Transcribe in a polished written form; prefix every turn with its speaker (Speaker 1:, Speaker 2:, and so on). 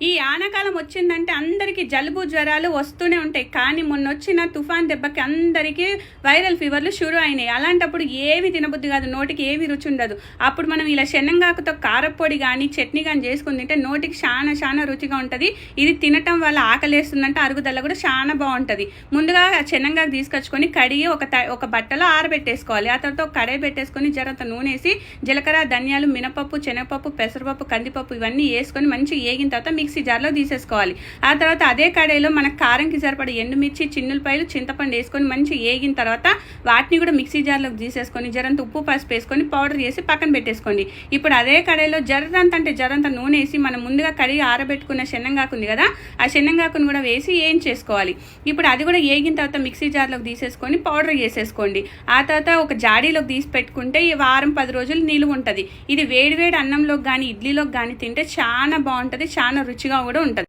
Speaker 1: ఈ ఆనకాలం వచ్చిందంటే అందరికీ జలుబు జ్వరాలు వస్తూనే ఉంటాయి. కానీ మొన్నొచ్చిన తుఫాన్ దెబ్బకి అందరికీ వైరల్ ఫీవర్లు షురు అయినాయి. అలాంటప్పుడు ఏవి తినబుద్ధి కాదు, నోటికి ఏవి రుచి ఉండదు. అప్పుడు మనం ఇలా శనగకాకుతో కారప్పొడి కానీ చట్నీ కానీ చేసుకుని తింటే నోటికి చాలా రుచిగా ఉంటుంది. ఇది తినటం వల్ల ఆకలేస్తుందంటే అరుగుదల కూడా చాలా బాగుంటుంది. ముందుగా శనగకాకు తీసుకొచ్చుకొని కడిగి ఒక బట్టలో ఆరబెట్టేసుకోవాలి. ఆ తర్వాత ఒక కడాయి పెట్టేసుకొని జరంత నూనె వేసి జీలకర్ర, ధనియాలు, మినపప్పు, శనగపప్పు, పెసరపప్పు, కందిపప్పు ఇవన్నీ వేసుకొని మంచిగా ఏగిన తర్వాత మిక్సీ జార్లో తీసేసుకోవాలి. ఆ తర్వాత అదే కడాయిలో మనకు కారంకి సరిపడే ఎండుమిర్చి, చిన్నులపాయలు, చింతపండు వేసుకొని మంచిగా ఏగిన తర్వాత వాటిని కూడా మిక్సీ జార్లోకి తీసేసుకొని జరంత ఉప్పు, పసుపు వేసుకొని పౌడర్ చేసి పక్కన పెట్టేసుకోండి. ఇప్పుడు అదే కడాయిలో జరంత నూనె వేసి మనం ముందుగా కడిగి ఆరబెట్టుకున్న శనగకాకు ఉంది కదా, ఆ శనగకాకును కూడా వేసి వేయించేసుకోవాలి. ఇప్పుడు అది కూడా ఏగిన తర్వాత మిక్సీ జార్లోకి తీసేసుకొని పౌడర్ చేసేసుకోండి. ఆ తర్వాత ఒక జాడీలోకి తీసి పెట్టుకుంటే ఈ వారం 10 రోజులు నిలువ ఉంటుంది. ఇది వేడివేడి అన్నంలోకి కానీ ఇడ్లీలోకి కానీ తింటే చాలా బాగుంటుంది, చాలా రుచిగా కూడా ఉంటుంది.